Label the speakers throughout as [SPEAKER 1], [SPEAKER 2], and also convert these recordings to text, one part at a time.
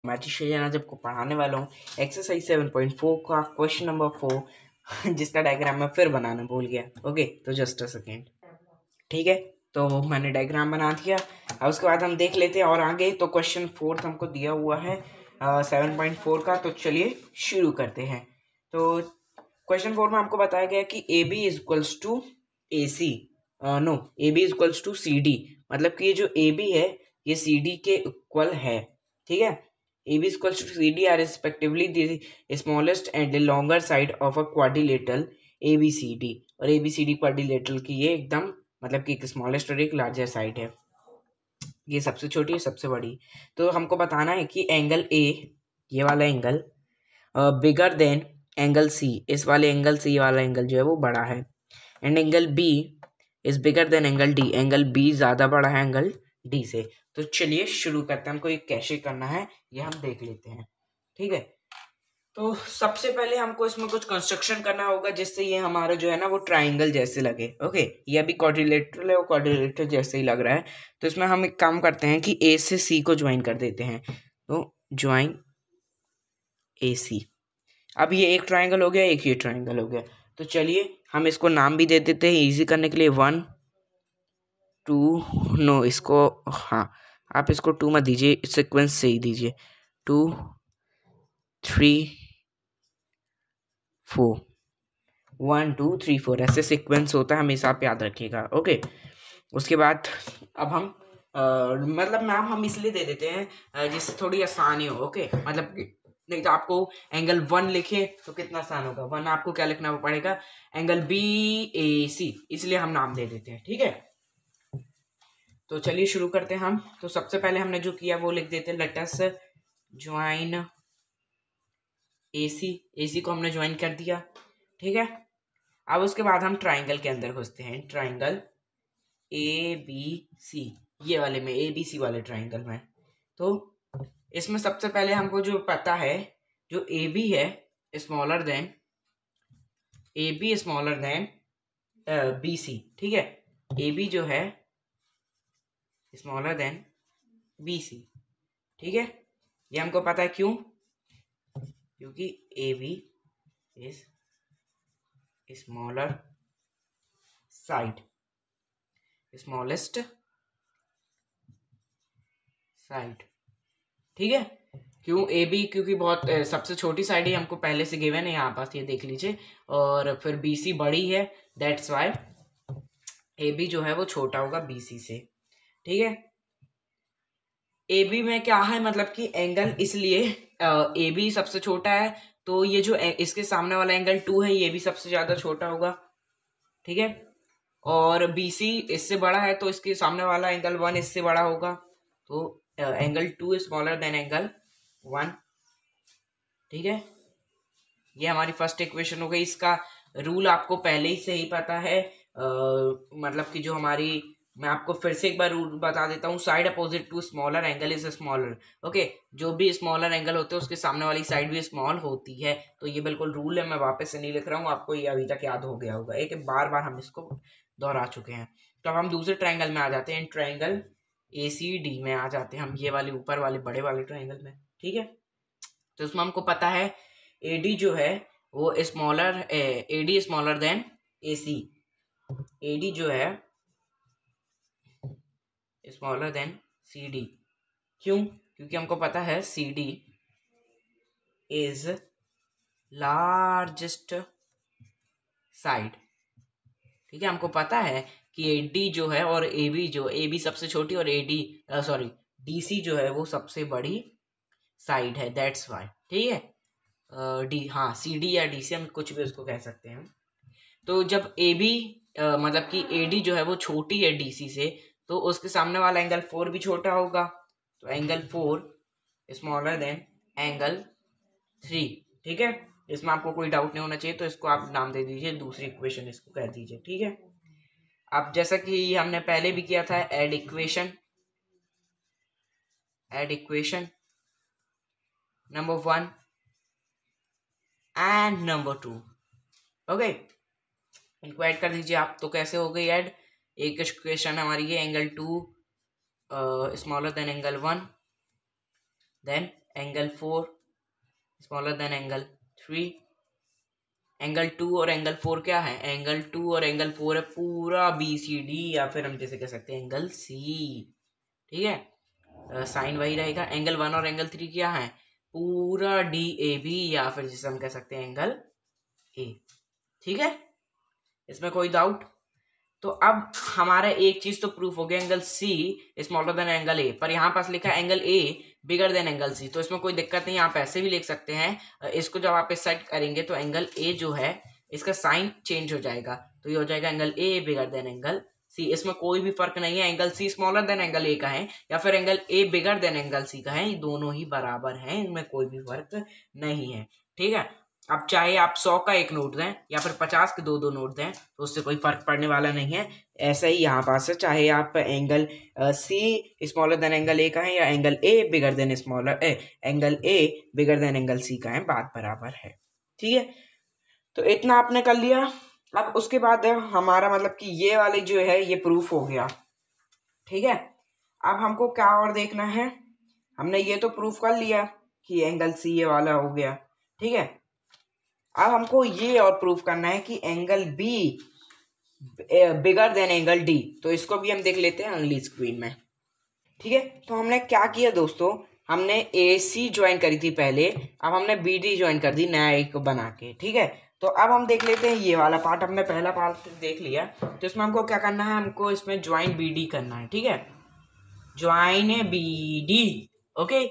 [SPEAKER 1] मैं शैजान आज आपको पढ़ाने वाला हूँ एक्सरसाइज 7.4 का क्वेश्चन नंबर 4 जिसका डायग्राम मैं फिर बनाना भूल गया। ओके, तो जस्ट अ सेकेंड। ठीक है, तो मैंने डायग्राम बना दिया। अब उसके बाद हम देख लेते हैं और आगे। तो क्वेश्चन 4 हमको दिया हुआ है 7.4 का। तो चलिए शुरू करते हैं। तो क्वेश्चन 4 में हमको बताया गया कि A B is equals to A C, no, A B is equals to C D. मतलब कि ये जो ए बी है ये सी डी के इक्वल है। ठीक है, A B equals to C D are respectively the smallest and the longer side of a quadrilateral A B C D. और A B C D quadrilateral की ये एकदम मतलब कि एक स्मॉलेस्ट और एक लार्जर साइड है। ये सबसे छोटी है, सबसे बड़ी। तो हमको बताना है कि एंगल ए, ये वाला angle, bigger than angle C, इस वाले एंगल से ये वाला एंगल जो है वो बड़ा है। And angle B is bigger than angle D, angle B ज़्यादा बड़ा है एंगल डी से। तो चलिए शुरू करते हैं। हमको ये कैसे करना है ये हम देख लेते हैं। ठीक है, तो सबसे पहले हमको इसमें कुछ कंस्ट्रक्शन करना होगा जिससे ये हमारा जो है ना वो ट्राइंगल जैसे लगे। ओके, ये अभी क्वाड्रिलेटरल है, वो क्वाड्रिलेटरल जैसे ही लग रहा है। तो इसमें हम एक काम करते हैं कि ए से सी को ज्वाइन कर देते हैं। तो ज्वाइन ए सी। अब ये एक ट्राइंगल हो गया, एक ये ट्राइंगल हो गया। तो चलिए हम इसको नाम भी दे देते हैं इजी करने के लिए। 1 2, नो इसको, हाँ आप इसको 2 मत दीजिए, सीक्वेंस से ही दीजिए। 2 3 4, 1 2 3 4 ऐसे सीक्वेंस होता है, हमेशा आप याद रखिएगा। ओके, उसके बाद अब हम मतलब नाम हम इसलिए दे देते हैं जिससे थोड़ी आसानी हो। ओके, मतलब नहीं तो आपको एंगल 1 लिखे तो कितना आसान होगा। 1 आपको क्या लिखना पड़ेगा, एंगल बी ए सी, इसलिए हम नाम दे देते हैं। ठीक है, तो चलिए शुरू करते हैं हम। तो सबसे पहले हमने जो किया वो लिख देते हैं, लेट अस ज्वाइन ए सी। ए सी को हमने ज्वाइन कर दिया। ठीक है, अब उसके बाद हम ट्राइंगल के अंदर घुसते हैं। ट्राइंगल ए बी सी, ये वाले में, ए बी सी वाले ट्राइंगल में। तो इसमें सबसे पहले हमको जो पता है, जो ए बी है smaller than, A B smaller than B C. ठीक है, ए बी जो है स्मॉलर देन बी सी। ठीक है, ये हमको पता है। क्यों? क्योंकि A B is smaller side, smallest side. ठीक है, क्यों ए बी? क्योंकि बहुत सबसे छोटी साइड ही हमको पहले से गिवन है यहाँ पास, ये देख लीजिए। और फिर बी सी बड़ी है, दैट्स वाई ए बी जो है वो छोटा होगा बी सी से। ठीक है, ए बी में क्या है, मतलब कि एंगल, इसलिए ए बी सबसे छोटा है तो ये जो इसके सामने वाला एंगल 2 है ये भी सबसे ज्यादा छोटा होगा। ठीक है, और बी सी इससे बड़ा है तो इसके सामने वाला एंगल 1 इससे बड़ा होगा। तो एंगल 2 स्मॉलर देन एंगल 1। ठीक है, ये हमारी फर्स्ट इक्वेशन हो गई। इसका रूल आपको पहले ही से ही पता है, मतलब कि जो हमारी, मैं आपको फिर से एक बार रूल बता देता हूँ। Side opposite to smaller angle is smaller. Okay, जो भी स्मॉलर एंगल होते हैं उसके सामने वाली साइड भी स्मॉल होती है। तो ये बिल्कुल रूल है, मैं वापस से नहीं लिख रहा हूँ, आपको ये अभी तक याद हो गया होगा, एक बार बार हम इसको दोहरा चुके हैं। तो अब हम दूसरे ट्राइंगल में आ जाते हैं, ट्राइंगल ए सी डी में आ जाते हैं हम, ये वाले ऊपर वाले बड़े वाले ट्राइंगल में। ठीक है, तो उसमें हमको पता है ए डी जो है वो smaller, A D smaller than A C. A D जो है स्मॉलर देन सी डी। क्यों? क्योंकि हमको पता है C D is largest side. ठीक है, हमको पता है कि ए डी जो है और ए बी जो, ए बी सबसे छोटी और A D sorry D C जो है वो सबसे बड़ी साइड है, दैट्स वाई। ठीक है, डी, हाँ सी डी या डी सी, हम कुछ भी उसको कह सकते हैं। तो जब ए बी मतलब कि ए डी जो है वो छोटी है डी सी से, तो उसके सामने वाला एंगल 4 भी छोटा होगा। तो एंगल 4 स्मॉलर देन एंगल 3। ठीक है, इसमें आपको कोई डाउट नहीं होना चाहिए, तो इसको आप नाम दे दीजिए, दूसरी इक्वेशन इसको कह दीजिए। ठीक है, अब जैसा कि हमने पहले भी किया था, add equation number 1 and number 2। Okay, इनको ऐड कर दीजिए आप। तो कैसे हो गई ऐड? एक इक्वेशन हमारी ये, angle 2 smaller than angle 1, then angle 4 smaller than angle 3। Angle 2 और एंगल 4 क्या है? एंगल 2 और एंगल 4 है पूरा BCD, या फिर हम जैसे कह सकते हैं एंगल C। ठीक है, साइन वही रहेगा। एंगल 1 और एंगल 3 क्या है? पूरा DAB, या फिर जिसे हम कह सकते हैं एंगल A। ठीक है, इसमें कोई डाउट? तो अब हमारा एक चीज तो प्रूफ हो गया, angle C smaller than angle A, पर यहाँ पास लिखा है angle A bigger than angle C, तो इसमें कोई दिक्कत नहीं, आप ऐसे भी लिख सकते हैं। इसको जब आप इस साइड करेंगे तो एंगल A जो है इसका साइन चेंज हो जाएगा, तो ये हो जाएगा angle A bigger than angle C। इसमें कोई भी फर्क नहीं है, angle C smaller than angle A का है या फिर angle A bigger than angle C का है, ये दोनों ही बराबर हैं, इनमें कोई भी फर्क नहीं है। ठीक है, अब चाहे आप 100 का एक नोट दें या फिर 50 के दो नोट दें तो उससे कोई फर्क पड़ने वाला नहीं है। ऐसा ही यहाँ पास है, चाहे आप angle C smaller than angle A का है या angle A bigger than angle A bigger than angle C का है, बात बराबर है। ठीक है, तो इतना आपने कर लिया। अब उसके बाद हमारा मतलब कि ये वाली जो है ये प्रूफ हो गया। ठीक है, अब हमको क्या और देखना है? हमने ये तो प्रूफ कर लिया कि एंगल C ये वाला हो गया। ठीक है, अब हमको ये और प्रूफ करना है कि एंगल B बिगर देन एंगल D, तो इसको भी हम देख लेते हैं अगली स्क्रीन में। ठीक है, तो हमने क्या किया दोस्तों, हमने AC ज्वाइन करी थी पहले, अब हमने BD ज्वाइन कर दी नया एक बना के। ठीक है, तो अब हम देख लेते हैं ये वाला पार्ट, हमने पहला पार्ट देख लिया, तो इसमें हमको क्या करना है, हमको इसमें ज्वाइन BD करना है। ठीक है, ज्वाइन BD, ओके,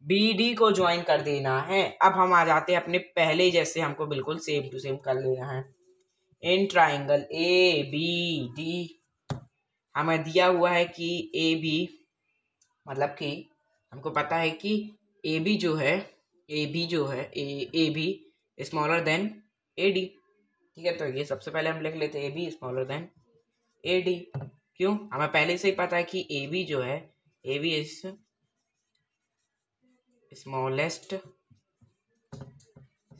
[SPEAKER 1] BD को ज्वाइन कर देना है। अब हम आ जाते हैं अपने पहले जैसे, हमको बिल्कुल सेम टू सेम कर लेना है। इन ट्राइंगल ABD हमें दिया हुआ है कि AB मतलब कि हमको पता है कि AB जो है AB स्मॉलर देन AD। ठीक है, तो ये सबसे पहले हम लिख लेते हैं AB स्मॉलर देन AD। क्यों? हमें पहले से ही पता है कि AB जो है AB is smallest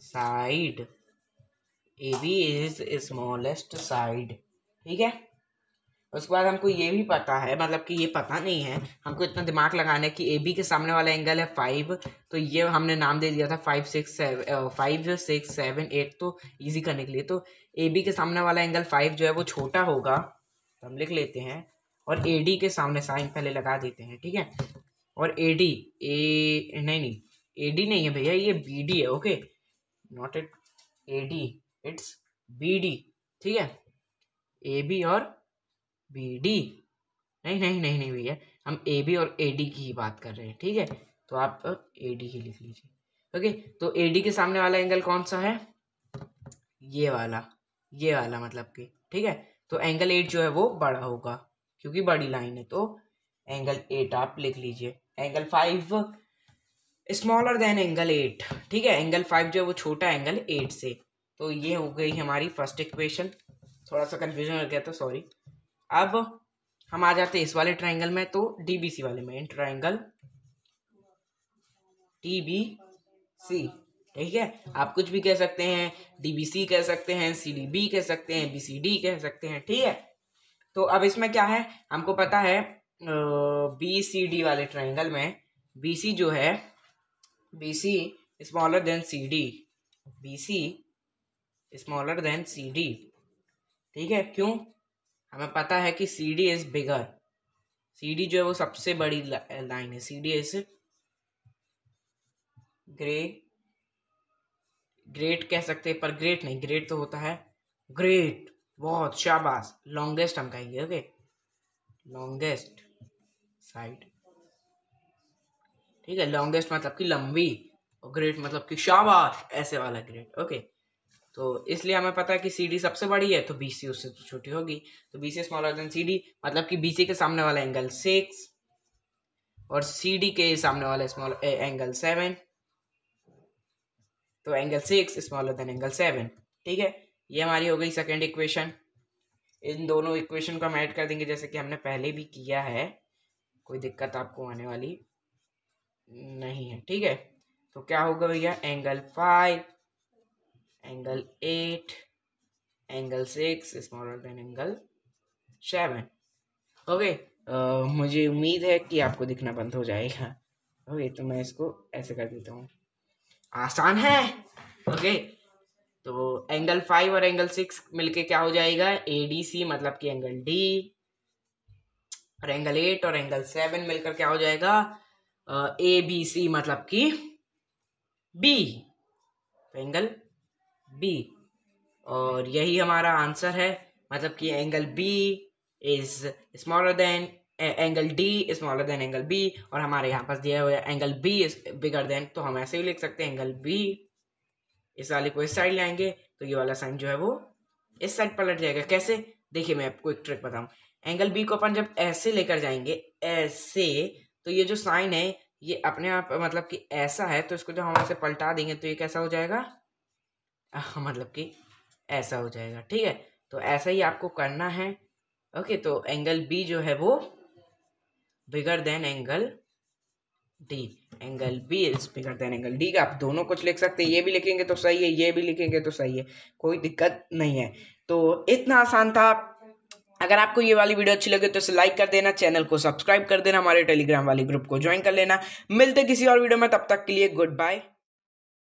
[SPEAKER 1] side, AB is smallest side. ठीक है, उसके बाद हमको ये भी पता है, मतलब कि ये पता नहीं है, हमको इतना दिमाग लगाना है कि AB के सामने वाला एंगल है 5, तो ये हमने नाम दे दिया था 5 6 7 8, तो इजी करने के लिए तो AB के सामने वाला एंगल 5 जो है वो छोटा होगा, तो हम लिख लेते हैं, और AD के सामने साइन पहले लगा देते हैं। ठीक है, और AD नहीं AD नहीं है भैया, ये BD है। Okay, not it AD, it's BD। ठीक है, AB और BD, नहीं भैया, हम AB और AD की ही बात कर रहे हैं। ठीक है, तो आप AD ही लिख लीजिए। ओके, तो AD के सामने वाला एंगल कौन सा है? ये वाला मतलब कि। ठीक है, तो एंगल 8 जो है वो बड़ा होगा क्योंकि बड़ी लाइन है, तो एंगल 8 आप लिख लीजिए। Angle 5 smaller than angle 8। ठीक है, एंगल 5 जो है वो छोटा एंगल 8 से, तो ये हो गई हमारी फर्स्ट इक्वेशन। थोड़ा सा कंफ्यूजन हो गया था, सॉरी। अब हम आ जाते हैं इस वाले ट्राइंगल में, तो DBC वाले में, इन ट्राइंगल TBC। ठीक है, आप कुछ भी कह सकते हैं, DBC कह सकते हैं, CDB कह सकते हैं, BCD कह सकते हैं। ठीक है, तो अब इसमें क्या है, हमको पता है BCD वाले ट्राइंगल में BC जो है BC smaller than CD, BC smaller than CD। ठीक है, क्यों? हमें पता है कि CD इज बिगर, CD जो है वो सबसे बड़ी लाइन है, CD इज ग्रेट कह सकते हैं, पर ग्रेट नहीं, ग्रेट तो होता है ग्रेट, बहुत शाबाश, लॉन्गेस्ट हम कहेंगे। Okay, longest side. ठीक है, लॉन्गेस्ट मतलब कि लंबी, और ग्रेट मतलब कि शाबाश, ऐसे वाला ग्रेट। ओके, तो इसलिए हमें पता है कि CD सबसे बड़ी है, तो BC उससे तो छोटी होगी, तो BC स्मॉलर देन CD, मतलब कि BC के सामने वाला एंगल 6 और CD के सामने वाला स्मॉल एंगल 7, तो एंगल 6 स्मॉलर देन एंगल 7। ठीक है, ये हमारी हो गई सेकेंड इक्वेशन। इन दोनों इक्वेशन को हम ऐड कर देंगे जैसे कि हमने पहले भी किया है, कोई दिक्कत आपको आने वाली नहीं है। ठीक है, तो क्या होगा भैया, angle 5 angle 8 angle 6 smaller than angle 7। Okay, मुझे उम्मीद है कि आपको दिखना बंद हो जाएगा। ओके, तो मैं इसको ऐसे कर देता हूँ, आसान है। ओके, तो एंगल 5 और एंगल 6 मिलके क्या हो जाएगा, ADC, मतलब कि एंगल D। और एंगल 8 और एंगल 7 मिलकर क्या हो जाएगा, ABC, मतलब कि B, तो एंगल B। और यही हमारा आंसर है, मतलब कि angle B is smaller than angle D is smaller than angle B। और हमारे यहाँ पास दिया हुआ है angle B is bigger then, तो हम ऐसे ही लिख सकते हैं एंगल B, इस वाले को इस साइड लाएंगे तो ये वाला साइन जो है वो इस साइड पलट जाएगा। कैसे, देखिए मैं आपको एक ट्रिक बताऊं। एंगल B को अपन जब ऐसे लेकर जाएंगे ऐसे, तो ये जो साइन है ये अपने आप मतलब कि ऐसा है, तो इसको जब हम ऐसे पलटा देंगे तो ये कैसा हो जाएगा, मतलब कि ऐसा हो जाएगा। ठीक है, तो ऐसा ही आपको करना है। ओके, तो एंगल B जो है वो बिगर than angle D, angle B is bigger than angle D का आप दोनों कुछ लिख सकते हैं, ये भी लिखेंगे तो सही है, ये भी लिखेंगे तो सही है, कोई दिक्कत नहीं है। तो इतना आसान था। अगर आपको ये वाली वीडियो अच्छी लगे तो इसे लाइक कर देना, चैनल को सब्सक्राइब कर देना, हमारे टेलीग्राम वाले ग्रुप को ज्वाइन कर लेना। मिलते किसी और वीडियो में, तब तक के लिए गुड बाय।